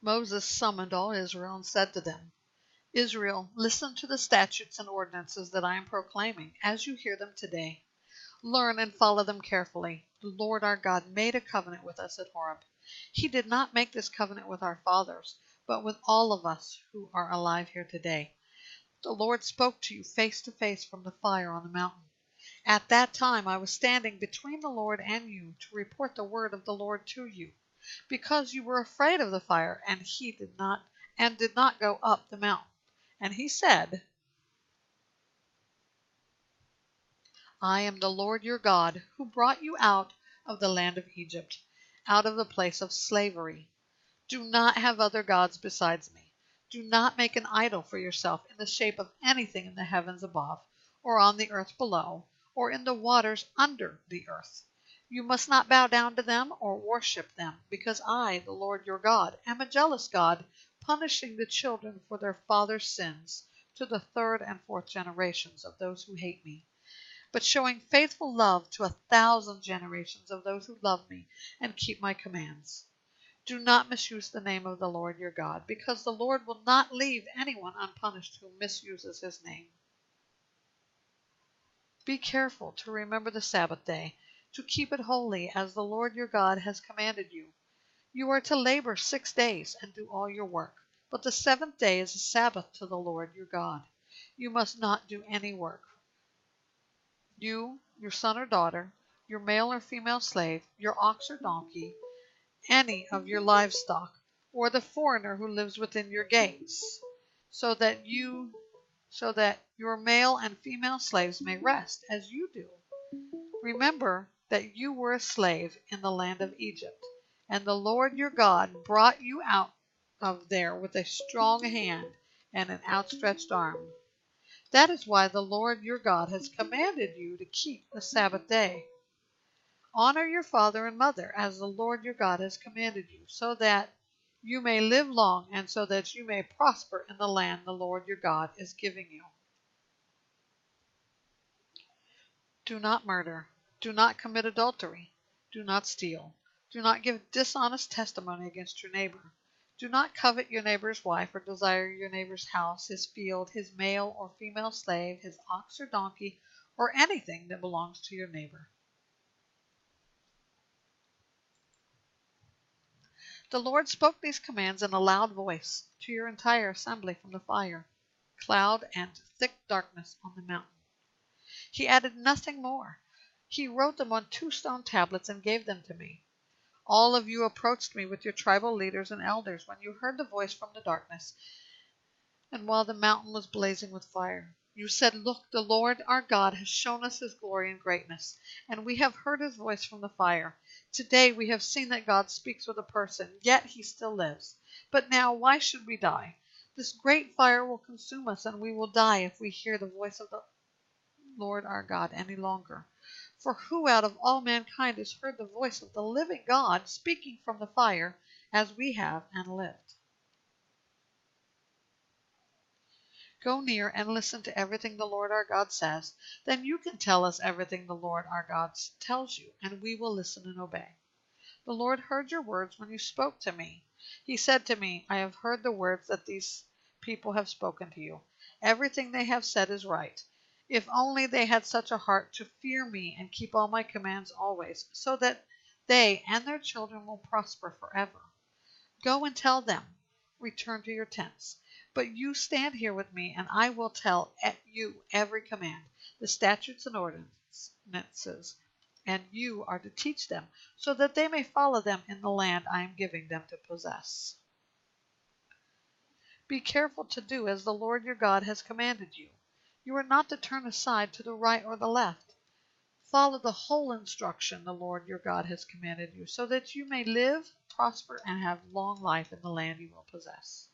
Moses summoned all Israel and said to them, Israel, listen to the statutes and ordinances that I am proclaiming, as you hear them today. Learn and follow them carefully. The Lord our God made a covenant with us at Horeb. He did not make this covenant with our fathers, but with all of us who are alive here today. The Lord spoke to you face to face from the fire on the mountain. At that time I was standing between the Lord and you to report the word of the Lord to you, because you were afraid of the fire, and did not go up the mountain. And he said, I am the Lord your God, who brought you out of the land of Egypt, out of the place of slavery. Do not have other gods besides me. Do not make an idol for yourself in the shape of anything in the heavens above, or on the earth below, or in the waters under the earth. You must not bow down to them or worship them, because I, the Lord your God, am a jealous God, punishing the children for their fathers' sins to the third and fourth generations of those who hate me, but showing faithful love to 1,000 generations of those who love me and keep my commands. Do not misuse the name of the Lord your God, because the Lord will not leave anyone unpunished who misuses his name. Be careful to remember the Sabbath day, to keep it holy as the Lord your God has commanded you. You are to labor 6 days and do all your work, but the seventh day is a Sabbath to the Lord your God. You must not do any work. You, your son or daughter, your male or female slave, your ox or donkey, any of your livestock, or the foreigner who lives within your gates, so that your male and female slaves may rest as you do. Remember that you were a slave in the land of Egypt, and the Lord your God brought you out of there with a strong hand and an outstretched arm. That is why the Lord your God has commanded you to keep the Sabbath day. Honor your father and mother, as the Lord your God has commanded you, so that you may live long and so that you may prosper in the land the Lord your God is giving you. Do not murder. Do not commit adultery. Do not steal. Do not give dishonest testimony against your neighbor. Do not covet your neighbor's wife or desire your neighbor's house, his field, his male or female slave, his ox or donkey, or anything that belongs to your neighbor. The Lord spoke these commands in a loud voice to your entire assembly from the fire, cloud, and thick darkness on the mountain. He added nothing more. He wrote them on 2 stone tablets and gave them to me. All of you approached me with your tribal leaders and elders when you heard the voice from the darkness, and while the mountain was blazing with fire. You said, Look, the Lord our God has shown us his glory and greatness, and we have heard his voice from the fire. Today we have seen that God speaks with a person, yet he still lives. But now why should we die? This great fire will consume us, and we will die if we hear the voice of the Lord our God any longer. For who out of all mankind has heard the voice of the living God speaking from the fire, as we have and lived? Go near and listen to everything the Lord our God says. Then you can tell us everything the Lord our God tells you, and we will listen and obey. The Lord heard your words when you spoke to me. He said to me, I have heard the words that these people have spoken to you. Everything they have said is right. If only they had such a heart to fear me and keep all my commands always, so that they and their children will prosper forever. Go and tell them, return to your tents. But you stand here with me, and I will tell you every command, the statutes and ordinances, and you are to teach them, so that they may follow them in the land I am giving them to possess. Be careful to do as the Lord your God has commanded you. You are not to turn aside to the right or the left. Follow the whole instruction the Lord your God has commanded you, so that you may live, prosper, and have long life in the land you will possess.